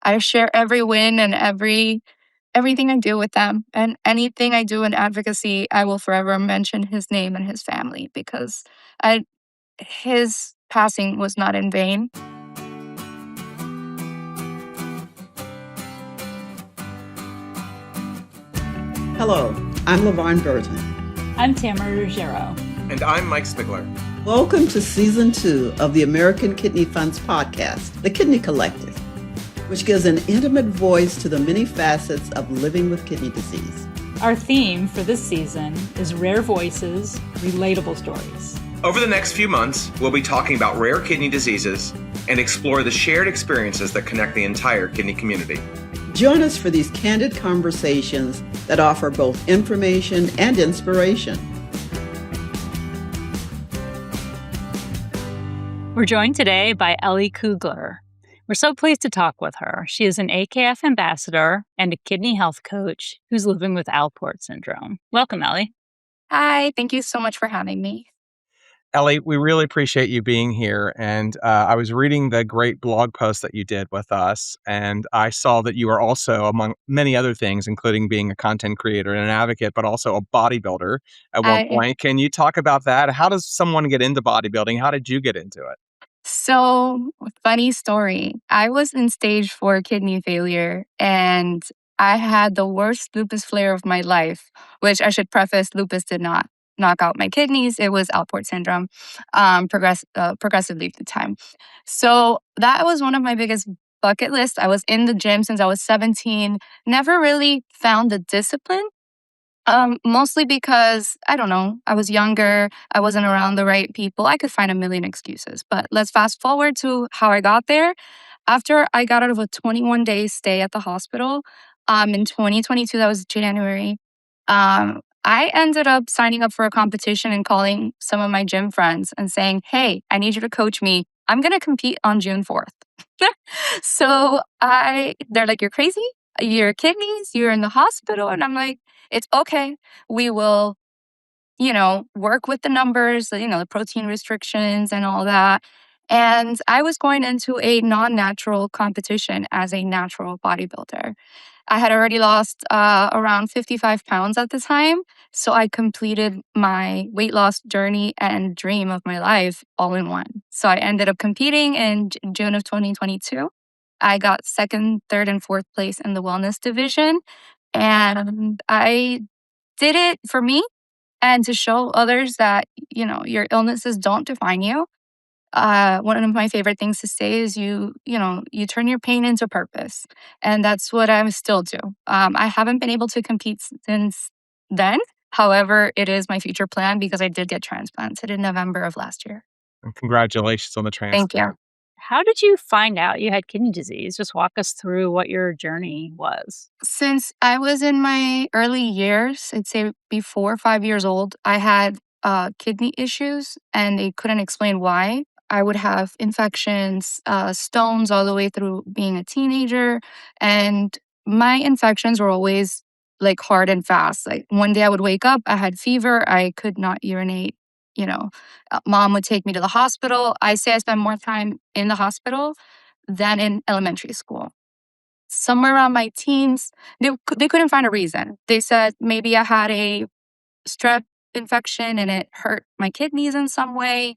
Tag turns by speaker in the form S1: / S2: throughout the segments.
S1: I share every win and everything I do with them. And anything I do in advocacy, I will forever mention his name and his family because I his passing was not in vain.
S2: Hello, I'm LaVarn Burton.
S3: I'm Tamara Ruggiero.
S4: And I'm Mike Spigler.
S2: Welcome to Season 2 of the American Kidney Fund's podcast, The Kidney Collective, which gives an intimate voice to the many facets of living with kidney disease.
S3: Our theme for this season is Rare Voices, Relatable Stories.
S4: Over the next few months, we'll be talking about rare kidney diseases and explore the shared experiences that connect the entire kidney community.
S2: Join us for these candid conversations that offer both information and inspiration.
S3: We're joined today by Ellie Kugler. We're so pleased to talk with her. She is an AKF Ambassador and a kidney health coach who's living with Alport syndrome. Welcome, Ellie.
S1: Hi, thank you so much for having me.
S4: Ellie, we really appreciate you being here. And I was reading the great blog post that you did with us, and I saw that you are also, among many other things, including being a content creator and an advocate, but also a bodybuilder at one point. Can you talk about that? How does someone get into bodybuilding? How did you get into it?
S1: So, funny story. I was in stage 4 kidney failure, and I had the worst lupus flare of my life, which I should preface, lupus did not knock out my kidneys. It was Alport syndrome, progressively at the time. So that was one of my biggest bucket lists. I was in the gym since I was 17, never really found the discipline. Mostly because, I don't know, I was younger, I wasn't around the right people. I could find a million excuses. But let's fast forward to how I got there. After I got out of a 21-day stay at the hospital, in 2022, that was January, I ended up signing up for a competition and calling some of my gym friends and saying, hey, I need you to coach me. I'm going to compete on June 4th. So they're like, you're crazy? Your kidneys, you're in the hospital. And I'm like, it's okay. We will, work with the numbers, the protein restrictions and all that. And I was going into a non-natural competition as a natural bodybuilder. I had already lost around 55 pounds at the time. So I completed my weight loss journey and dream of my life all in one. So I ended up competing in June of 2022. I got 2nd, 3rd, and 4th place in the wellness division. And I did it for me and to show others that, your illnesses don't define you. One of my favorite things to say is you turn your pain into purpose. And that's what I still do. I haven't been able to compete since then. However, it is my future plan because I did get transplanted in November of last year.
S4: And congratulations on the transplant.
S1: Thank you.
S3: How did you find out you had kidney disease? Just walk us through what your journey was.
S1: Since I was in my early years, I'd say before 5 years old, I had kidney issues and they couldn't explain why. I would have infections, stones all the way through being a teenager. And my infections were always like hard and fast. Like one day I would wake up, I had fever, I could not urinate. Mom would take me to the hospital. I say I spent more time in the hospital than in elementary school. Somewhere around my teens, they couldn't find a reason. They said maybe I had a strep infection and it hurt my kidneys in some way,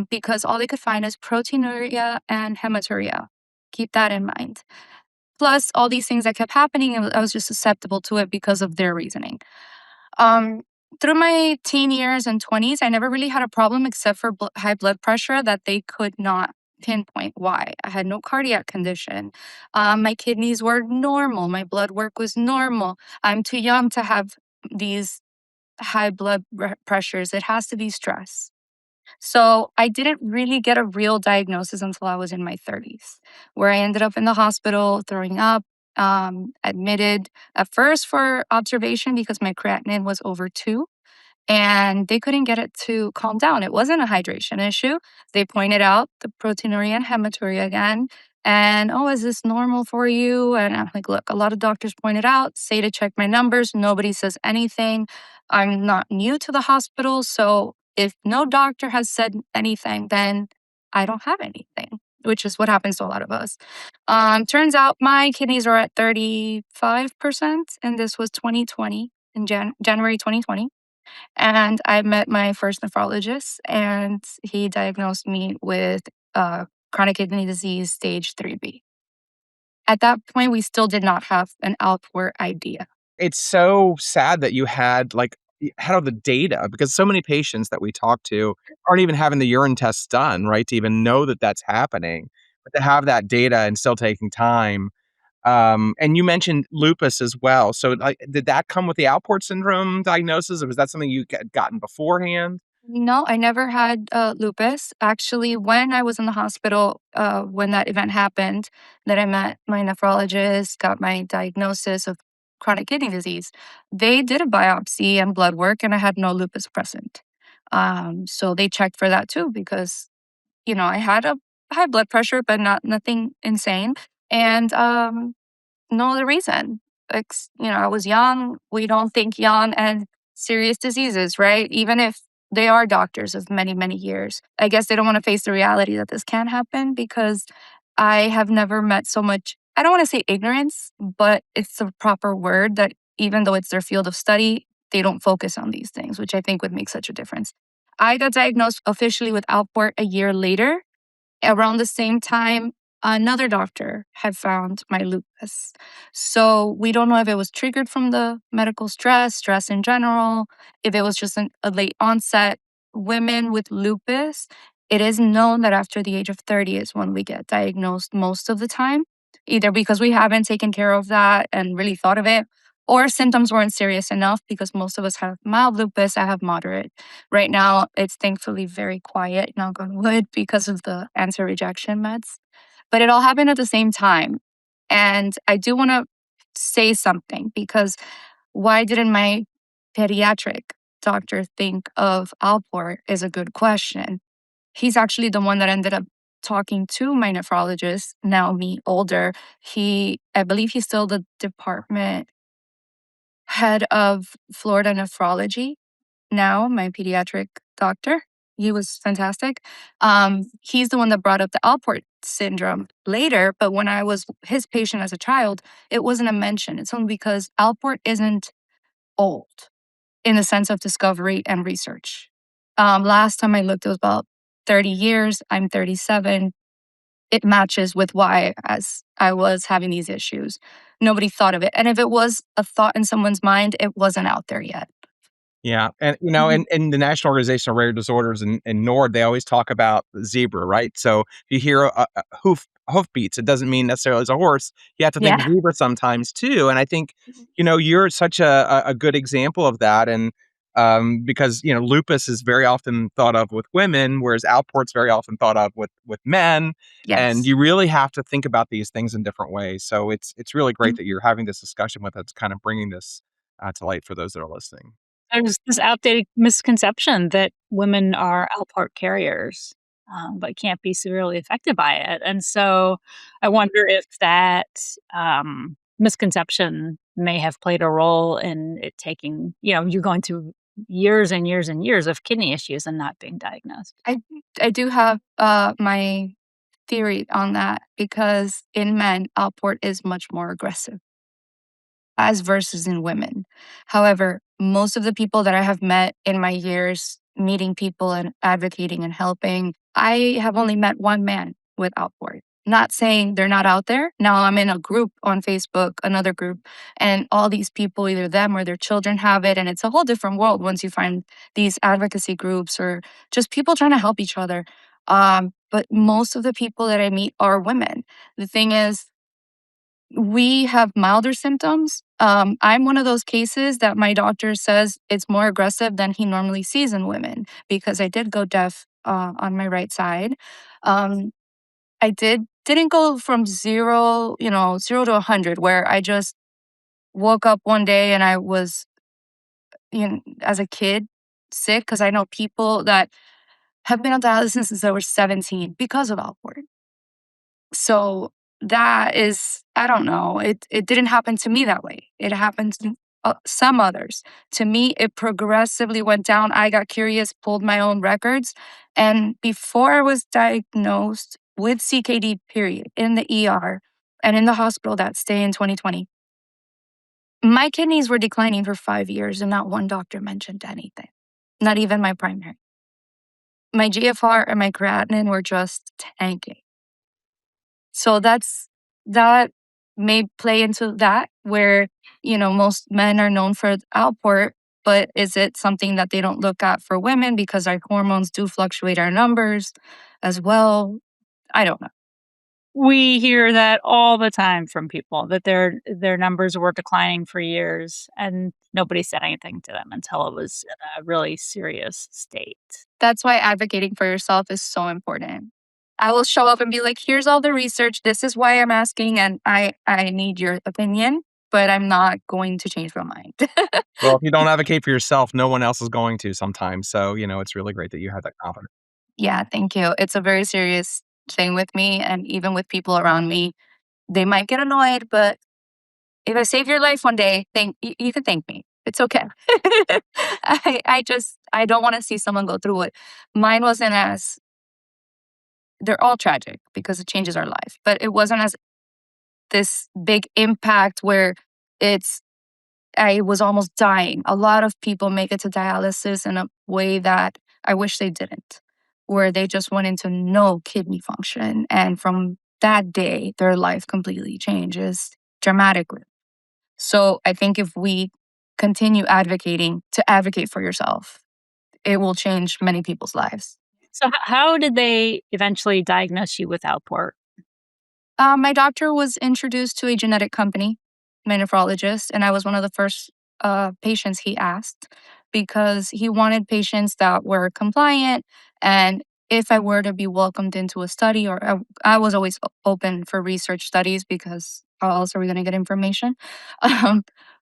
S1: because all they could find is proteinuria and hematuria. Keep that in mind. Plus, all these things that kept happening, I was just susceptible to it because of their reasoning. Through my teen years and 20s, I never really had a problem except for high blood pressure that they could not pinpoint why. I had no cardiac condition. My kidneys were normal. My blood work was normal. I'm too young to have these high blood pressures. It has to be stress. So I didn't really get a real diagnosis until I was in my 30s, where I ended up in the hospital throwing up, admitted at first for observation because my creatinine was over 2. And they couldn't get it to calm down. It wasn't a hydration issue. They pointed out the proteinuria and hematuria again. And, oh, is this normal for you? And I'm like, look, a lot of doctors pointed out, say to check my numbers. Nobody says anything. I'm not new to the hospital. So if no doctor has said anything, then I don't have anything. which is what happens to a lot of us. Turns out my kidneys are at 35%, and this was 2020, in January 2020. And I met my first nephrologist, and he diagnosed me with chronic kidney disease stage 3B. At that point, we still did not have an Alport idea.
S4: It's so sad that you had had all the data, because so many patients that we talk to aren't even having the urine tests done, right, to even know that that's happening. But to have that data and still taking time. And you mentioned lupus as well. So, did that come with the Alport syndrome diagnosis, or was that something you gotten beforehand?
S1: No, I never had lupus. Actually, when I was in the hospital, when that event happened, that I met my nephrologist, got my diagnosis of chronic kidney disease, they did a biopsy and blood work, and I had no lupus present. So they checked for that too, because I had a high blood pressure, but nothing insane, and no other reason. I was young. We don't think young and serious diseases, right? Even if they are doctors of many, many years. I guess they don't want to face the reality that this can happen, because I have never met so much, I don't want to say ignorance, but it's the proper word, that even though it's their field of study, they don't focus on these things, which I think would make such a difference. I got diagnosed officially with Alport a year later. Around the same time, another doctor had found my lupus. So we don't know if it was triggered from the medical stress in general, if it was just a late onset. Women with lupus, it is known that after the age of 30 is when we get diagnosed most of the time, either because we haven't taken care of that and really thought of it, or symptoms weren't serious enough, because most of us have mild lupus. I have moderate. Right now, it's thankfully very quiet, knock on wood, because of the answer rejection meds. But it all happened at the same time. And I do want to say something, because why didn't my pediatric doctor think of Alport is a good question. He's actually the one that ended up talking to my nephrologist, now me older. I believe he's still the department head of Florida nephrology now, my pediatric doctor. He was fantastic. He's the one that brought up the Alport syndrome later, but when I was his patient as a child, it wasn't a mention. It's only because Alport isn't old in the sense of discovery and research. Last time I looked, it was about 30 years. I'm 37. It matches with why, as I was having these issues, nobody thought of it. And if it was a thought in someone's mind, it wasn't out there yet.
S4: Yeah, and,
S1: Mhm.
S4: and the National Organization of Rare Disorders in NORD, they always talk about the zebra, right? So if you hear a hoofbeats, it doesn't mean necessarily it's a horse. You have to think
S1: Yeah.
S4: zebra sometimes too, and I think, you're such a good example of that, and, because, lupus is very often thought of with women, whereas Alport's very often thought of with men, and
S1: Yes.
S4: you really have to think about these things in different ways. So it's really great
S1: Mhm.
S4: that you're having this discussion with us, kind of bringing this, to light for those that are listening.
S3: There's this outdated misconception that women are Alport carriers, but can't be severely affected by it. And so I wonder if that misconception may have played a role in it taking, you going through years and years and years of kidney issues and not being diagnosed.
S1: I I do have my theory on that, because in men, Alport is much more aggressive as versus in women. However, most of the people that I have met in my years meeting people and advocating and helping, I have only met one man with Alport. Not saying they're not out there. Now I'm in a group on Facebook, another group, and all these people, either them or their children have it. And it's a whole different world once you find these advocacy groups or just people trying to help each other. But most of the people that I meet are women. The thing is, we have milder symptoms. I'm one of those cases that my doctor says it's more aggressive than he normally sees in women, because I did go deaf on my right side. Um, I didn't go from zero, 0 to 100, where I just woke up one day and I was, as a kid, sick, because I know people that have been on dialysis since they were 17 because of Alport. So that is, I don't know. It didn't happen to me that way. It happened to some others. To me, it progressively went down. I got curious, pulled my own records, and before I was diagnosed with CKD, period, in the ER and in the hospital that stay in 2020. My kidneys were declining for 5 years and not one doctor mentioned anything, not even my primary. My GFR and my creatinine were just tanking. So that may play into that where, most men are known for Alport, but is it something that they don't look at for women because our hormones do fluctuate our numbers as well? I don't know.
S3: We hear that all the time from people that their numbers were declining for years and nobody said anything to them until it was in a really serious state.
S1: That's why advocating for yourself is so important. I will show up and be like, here's all the research. This is why I'm asking, and I need your opinion, but I'm not going to change my mind.
S4: Well, if you don't advocate for yourself, no one else is going to sometimes. So, it's really great that you have that confidence.
S1: Yeah, thank you. It's a very serious thing with me, and even with people around me. They might get annoyed, but if I save your life one day, you can thank me. It's okay. I don't want to see someone go through it. Mine wasn't as they're all tragic because it changes our life, but it wasn't as this big impact where it's I was almost dying. A lot of people make it to dialysis in a way that I wish they didn't, where they just went into no kidney function. And from that day, their life completely changes dramatically. So I think if we continue advocating to advocate for yourself, it will change many people's lives.
S3: So how did they eventually diagnose you with Alport?
S1: My doctor was introduced to a genetic company, my nephrologist, and I was one of the first patients he asked because he wanted patients that were compliant. And if I were to be welcomed into a study, or I was always open for research studies because how else are we going to get information? Um,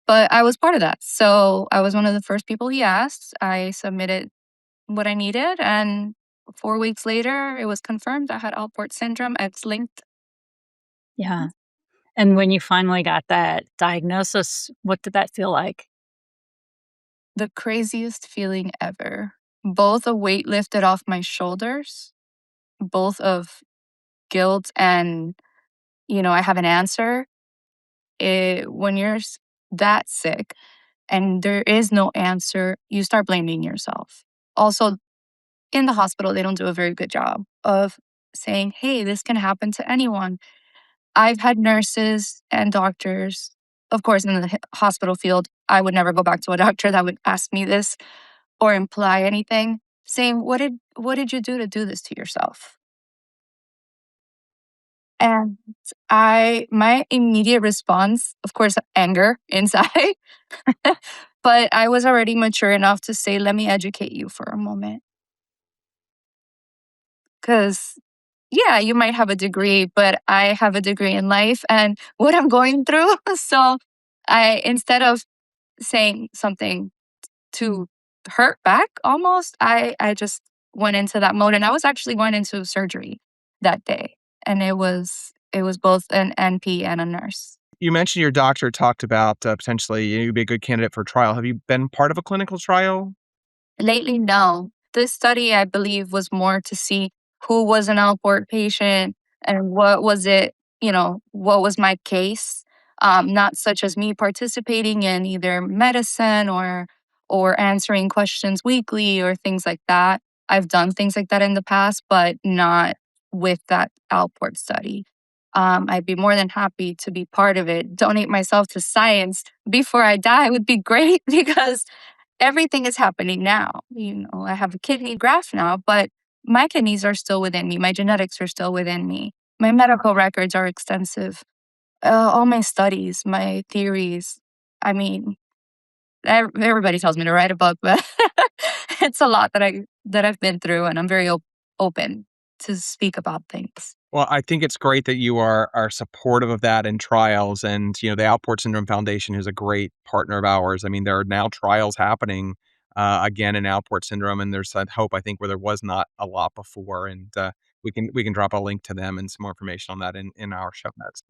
S1: but I was part of that. So I was one of the first people he asked. I submitted what I needed, and 4 weeks later, it was confirmed I had Alport syndrome, X-linked.
S3: Yeah. And when you finally got that diagnosis, what did that feel like?
S1: The craziest feeling ever. Both a weight lifted off my shoulders, both of guilt and, I have an answer. When you're that sick and there is no answer, you start blaming yourself. Also, in the hospital, they don't do a very good job of saying, hey, this can happen to anyone. I've had nurses and doctors, of course, in the hospital field. I would never go back to a doctor that would ask me this or imply anything, saying, what did you do this to yourself? And my immediate response, of course, anger inside, but I was already mature enough to say, let me educate you for a moment. Because, yeah, you might have a degree, but I have a degree in life and what I'm going through. So instead of saying something to hurt back almost, I just went into that mode. And I was actually going into surgery that day. And it was both an NP and a nurse.
S4: You mentioned your doctor talked about potentially you'd be a good candidate for trial. Have you been part of a clinical trial?
S1: Lately, no. This study, I believe, was more to see who was an Alport patient and what was it, what was my case. Not such as me participating in either medicine or answering questions weekly or things like that. I've done things like that in the past, but not with that Alport study. I'd be more than happy to be part of it. Donate myself to science before I die would be great because everything is happening now. I have a kidney graft now, but my kidneys are still within me. My genetics are still within me. My medical records are extensive. All my studies, my theories. I mean, everybody tells me to write a book, but it's a lot that I've been through, and I'm very open to speak about things.
S4: Well, I think it's great that you are supportive of that in trials, and the Alport Syndrome Foundation is a great partner of ours. I mean, there are now trials happening again in Alport syndrome, and there's that hope I think where there was not a lot before, and we can drop a link to them and some more information on that in our show notes.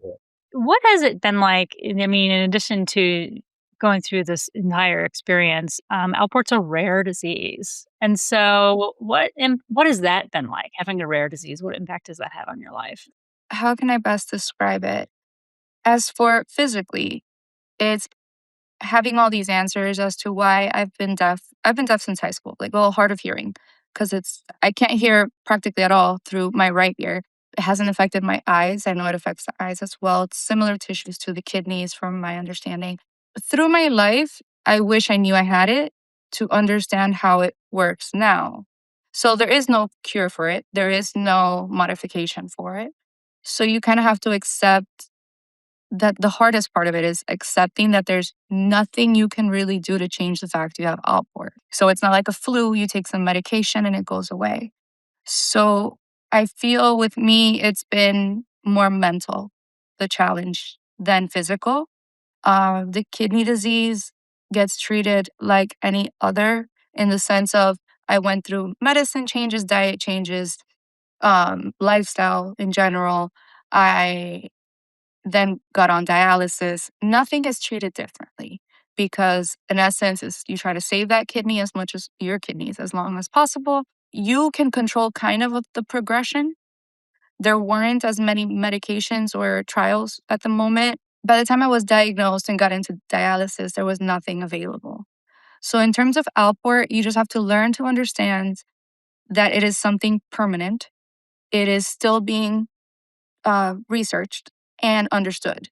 S3: What has it been like? I mean, in addition to going through this entire experience. Alport's a rare disease. And so what has that been like, having a rare disease? What impact does that have on your life?
S1: How can I best describe it? As for physically, it's having all these answers as to why I've been deaf. I've been deaf since high school, like, well, hard of hearing, because I can't hear practically at all through my right ear. It hasn't affected my eyes. I know it affects the eyes as well. It's similar tissues to the kidneys, from my understanding. Through my life, I wish I knew I had it to understand how it works now. So there is no cure for it. There is no modification for it. So you kind of have to accept that the hardest part of it is accepting that there's nothing you can really do to change the fact you have Alport. So it's not like a flu, you take some medication and it goes away. So I feel with me, it's been more mental, the challenge, than physical. The kidney disease gets treated like any other, in the sense of I went through medicine changes, diet changes, lifestyle in general. I then got on dialysis. Nothing is treated differently because, in essence, is you try to save that kidney as much as your kidneys as long as possible. You can control kind of the progression. There weren't as many medications or trials at the moment. By the time I was diagnosed and got into dialysis, there was nothing available. So, in terms of Alport, you just have to learn to understand that it is something permanent. It is still being researched and understood.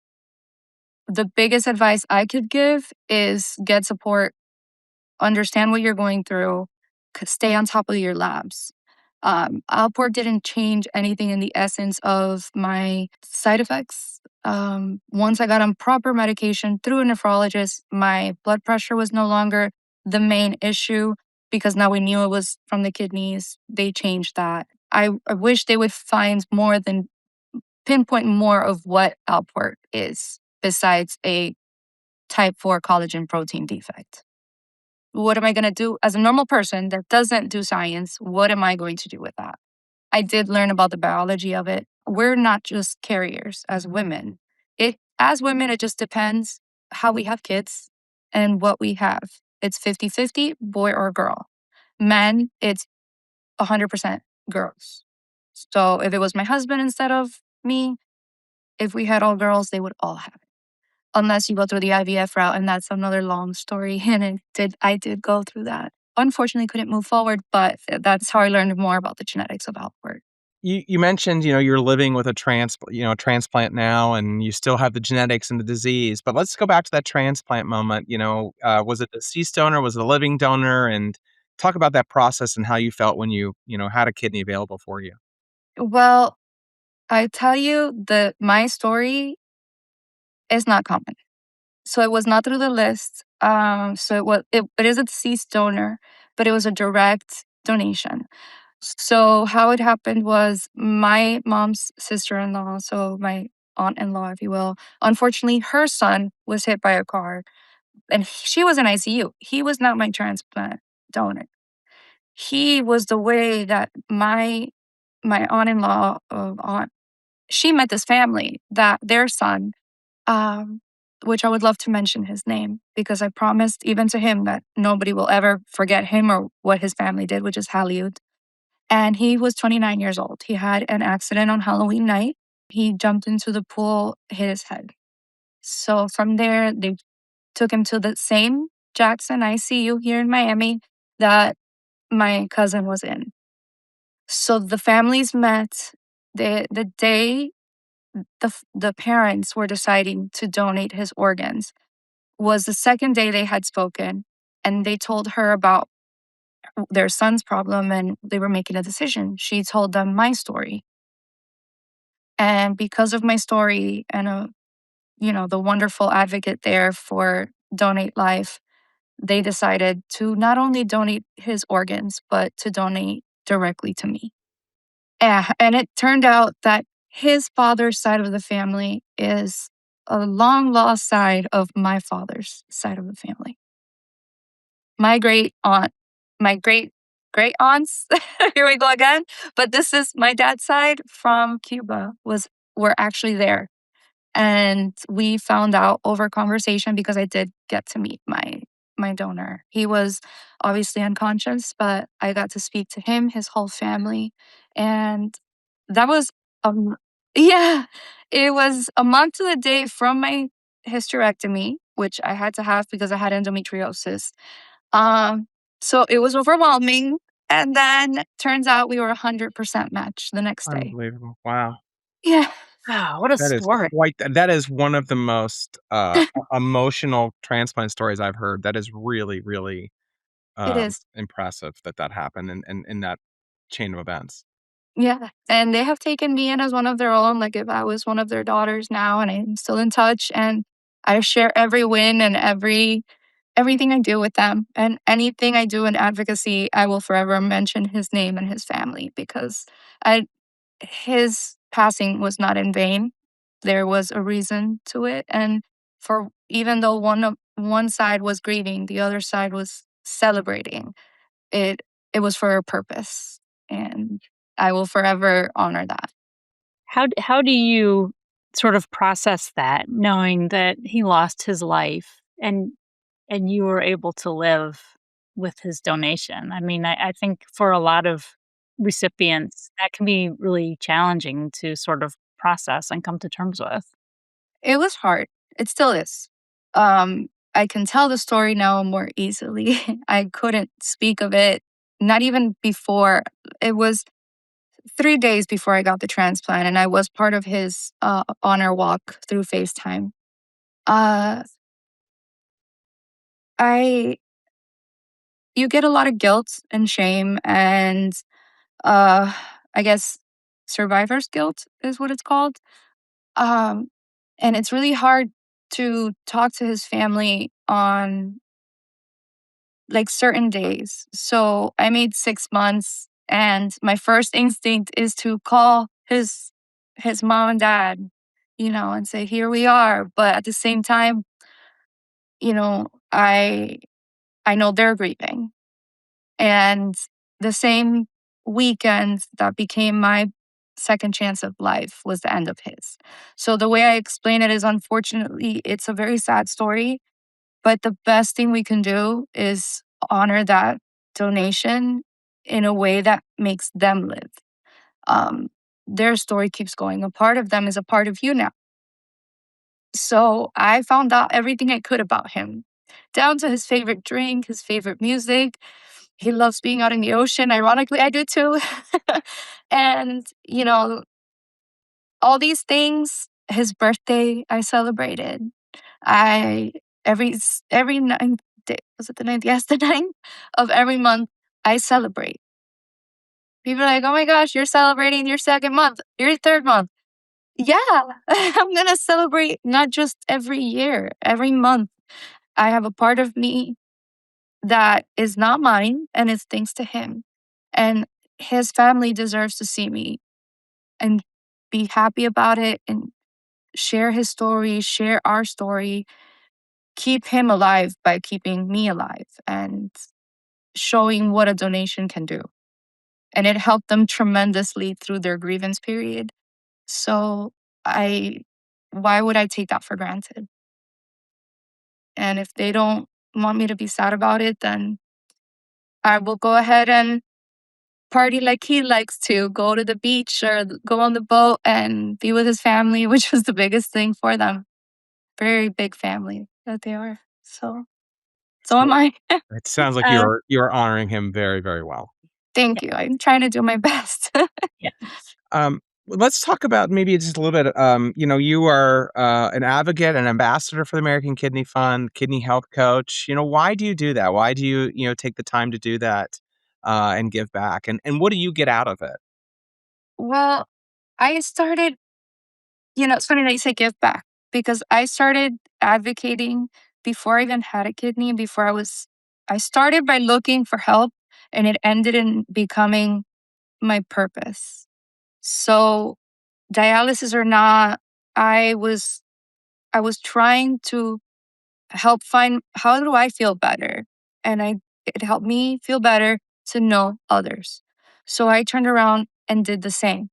S1: The biggest advice I could give is get support, understand what you're going through, stay on top of your labs. Alport didn't change anything in the essence of my side effects. Once I got on proper medication through a nephrologist, my blood pressure was no longer the main issue because now we knew it was from the kidneys. They changed that. I wish they would find more than pinpoint more of what Alport is besides a type 4 collagen protein defect. What am I going to do as a normal person that doesn't do science? What am I going to do with that? I did learn about the biology of it. We're not just carriers as women. As women, it just depends how we have kids and what we have. It's 50-50, boy or girl. Men, it's 100% girls. So if it was my husband instead of me, if we had all girls, they would all have it. Unless you go through the IVF route, and that's another long story. And I did go through that. Unfortunately, couldn't move forward, but that's how I learned more about the genetics of Alport.
S4: You mentioned, you're living with a transplant now, and you still have the genetics and the disease. But let's go back to that transplant moment. Was it a deceased donor? Was it a living donor? And talk about that process and how you felt when you had a kidney available for you.
S1: Well, I tell you that my story is not common. So it was not through the list. It is a deceased donor, but it was a direct donation. So how it happened was my mom's sister-in-law, so my aunt-in-law, if you will, unfortunately, her son was hit by a car and she was in ICU. He was not my transplant donor. He was the way that my aunt-in-law, she met this family, that their son, um, which I would love to mention his name because I promised even to him that nobody will ever forget him or what his family did, which is Haliud. And he was 29 years old. He had an accident on Halloween night. He jumped into the pool, hit his head. So from there, they took him to the same Jackson ICU here in Miami that my cousin was in. So the families met the day the parents were deciding to donate his organs was the second day they had spoken, and they told her about their son's problem and they were making a decision. She told them my story. And because of my story and the wonderful advocate there for Donate Life, they decided to not only donate his organs, but to donate directly to me. Yeah, and it turned out that his father's side of the family is a long lost side of my father's side of the family. My great aunt, my great great aunts, here we go again. But this is my dad's side from Cuba were actually there. And we found out over conversation because I did get to meet my donor. He was obviously unconscious, but I got to speak to him, his whole family, and that was um yeah, it was a month to the day from my hysterectomy, which I had to have because I had endometriosis. Um, so it was overwhelming, and then turns out we were 100% match the next day.
S4: Unbelievable. Wow.
S1: Yeah,
S3: Wow, what a
S4: That is
S3: story.
S4: quite that is one of the most, emotional transplant stories I've heard. That is really, really,
S1: it is.
S4: impressive that that happened in that chain of events.
S1: Yeah, and they have taken me in as one of their own, like, if I was one of their daughters now, and I'm still in touch, and I share every win and everything I do with them, and anything I do in advocacy, I will forever mention his name and his family because I his passing was not in vain. There was a reason to it, and for even though one side was grieving, the other side was celebrating. It it was for a purpose, and I will forever honor that.
S3: How do you sort of process that, knowing that he lost his life and you were able to live with his donation? I mean, I think for a lot of recipients, that can be really challenging to sort of process and come to terms with.
S1: It was hard. It still is. I can tell the story now more easily. I couldn't speak of it, not even before. It was 3 days before I got the transplant, and I was part of his, honor walk through FaceTime. Uh, I you get a lot of guilt and shame and, uh, I guess survivor's guilt is what it's called. Um, and it's really hard to talk to his family on, like, certain days. So, I made 6 months, and my first instinct is to call his mom and dad, and say, "Here we are," but at the same time, you know, I know they're grieving. And the same weekend that became my second chance of life was the end of his. So the way I explain it is, unfortunately, it's a very sad story, but the best thing we can do is honor that donation in a way that makes them live. Um, their story keeps going. A part of them is a part of you now. So I found out everything I could about him, down to his favorite drink, his favorite music. He loves being out in the ocean. Ironically, I do too. And, all these things, his birthday, I celebrated. I every ninth day, was it the ninth? Yes, the ninth of every month, I celebrate. People are like, "Oh my gosh, you're celebrating your second month, your third month." Yeah, I'm gonna celebrate not just every year, every month. I have a part of me that is not mine, and it's thanks to him. And his family deserves to see me and be happy about it and share his story, share our story, keep him alive by keeping me alive and showing what a donation can do. And it helped them tremendously through their grievance period. So I why would I take that for granted? And if they don't want me to be sad about it, then I will go ahead and party like he likes to, go to the beach or go on the boat and be with his family, which was the biggest thing for them. Very big family that they are. So am
S4: So
S1: I.
S4: it sounds like
S3: Uh,
S4: you're honoring him very, very well.
S1: Thank you. I'm trying to do my best.
S3: yeah.
S4: Let's talk about maybe just a little bit. You are an advocate, an ambassador for the American Kidney Fund, kidney health coach. Why do you do that? Why do you take the time to do that and give back? And what do you get out of it?
S1: Well, I started, it's funny that you say give back because I started advocating before I even had a kidney, I started by looking for help and it ended in becoming my purpose. So, dialysis or not, I was I was trying to help find how do I feel better? And it helped me feel better to know others. So I turned around and did the same.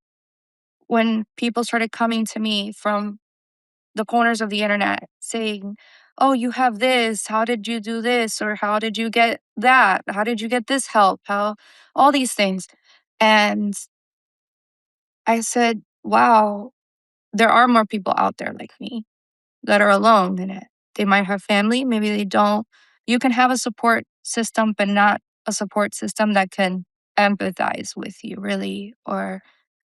S1: When people started coming to me from the corners of the internet saying, oh, you have this. How did you do this? Or how did you get that? How did you get this help? How, all these things. And I said, wow, there are more people out there like me that are alone in it. They might have family, maybe they don't. You can have a support system, but not a support system that can empathize with you, really, or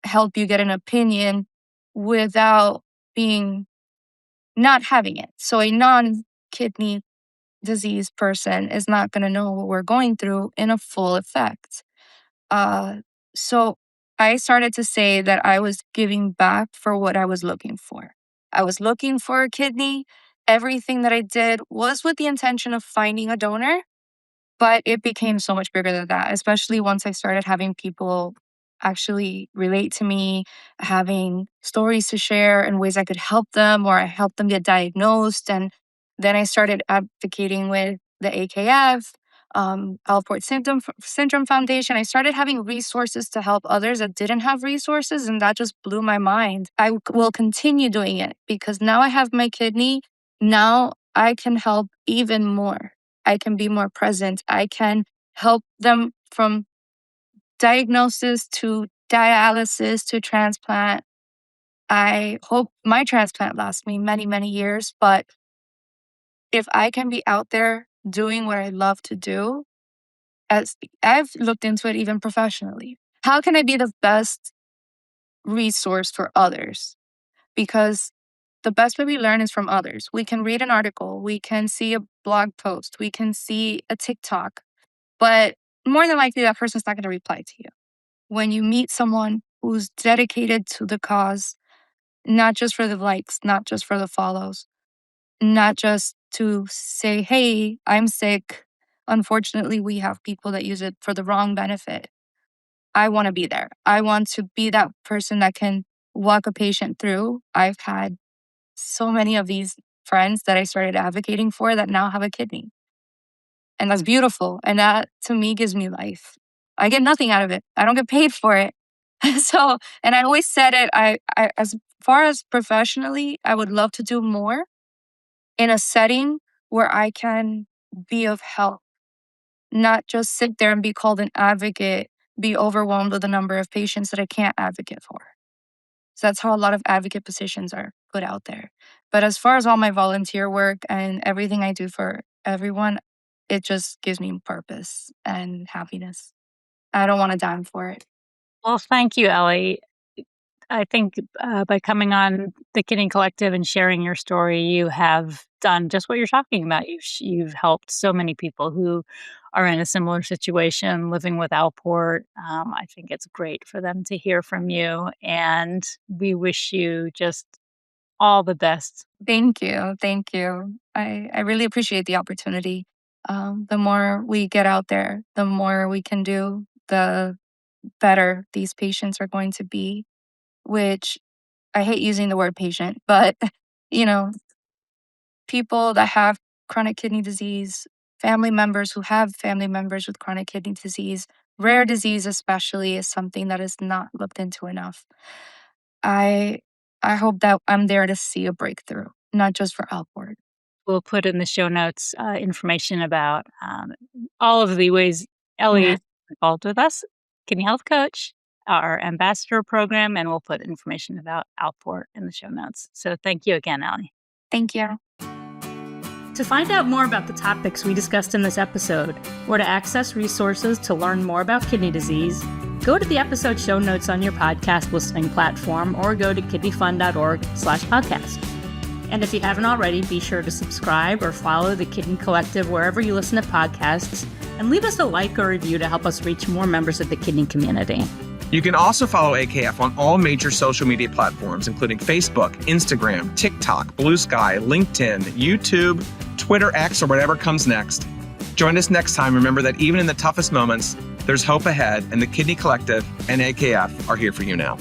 S1: help you get an opinion without being not having it. So a non-kidney disease person is not going to know what we're going through in a full effect. Uh, so I started to say that I was giving back for what I was looking for. I was looking for a kidney. Everything that I did was with the intention of finding a donor, but it became so much bigger than that, especially once I started having people actually relate to me, having stories to share in ways I could help them or I help them get diagnosed. And then I started advocating with the AKF, Alport Syndrome Foundation. I started having resources to help others that didn't have resources, and that just blew my mind. I will continue doing it because now I have my kidney. Now I can help even more. I can be more present. I can help them from diagnosis to dialysis to transplant. I hope my transplant lasts me many, many years, but if I can be out there doing what I love to do, as I've looked into it even professionally, how can I be the best resource for others? Because the best way we learn is from others. We can read an article, we can see a blog post, we can see a TikTok, but more than likely that person's not going to reply to you. When you meet someone who's dedicated to the cause, not just for the likes, not just for the follows, not just to say, hey, I'm sick. Unfortunately, we have people that use it for the wrong benefit. I want to be there. I want to be that person that can walk a patient through. I've had so many of these friends that I started advocating for that now have a kidney. And that's beautiful. And that to me gives me life. I get nothing out of it. I don't get paid for it. So, and I always said it, I as far as professionally, I would love to do more in a setting where I can be of help, not just sit there and be called an advocate, be overwhelmed with the number of patients that I can't advocate for. So that's how a lot of advocate positions are put out there. But as far as all my volunteer work and everything I do for everyone, it just gives me purpose and happiness. I don't want to dime for it.
S3: Well, thank you, Ellie. I think by coming on the Kidney Collective and sharing your story, you have done just what you're talking about. You've helped so many people who are in a similar situation living with Alport. I think it's great for them to hear from you, and we wish you just all the best.
S1: Thank you. Thank you. I really appreciate the opportunity. The more we get out there, the more we can do, the better these patients are going to be, which I hate using the word patient, but you know, people that have chronic kidney disease, family members who have family members with chronic kidney disease, rare disease especially is something that is not looked into enough. I I hope that I'm there to see a breakthrough, not just for Alport.
S3: We'll put in the show notes information about all of the ways Ellie
S1: Yeah.
S3: is involved with us, Kidney Health Coach, our ambassador program, and we'll put information about Alport in the show notes. So thank you again, Ellie.
S1: Thank you.
S3: To find out more about the topics we discussed in this episode, or to access resources to learn more about kidney disease, go to the episode show notes on your podcast listening platform or go to kidneyfund.org/podcast. And if you haven't already, be sure to subscribe or follow the Kidney Collective wherever you listen to podcasts, and leave us a like or review to help us reach more members of the kidney community.
S4: You can also follow AKF on all major social media platforms, including Facebook, Instagram, TikTok, Blue Sky, LinkedIn, YouTube, Twitter, X, or whatever comes next. Join us next time. Remember that even in the toughest moments, there's hope ahead, and the Kidney Collective and AKF are here for you now.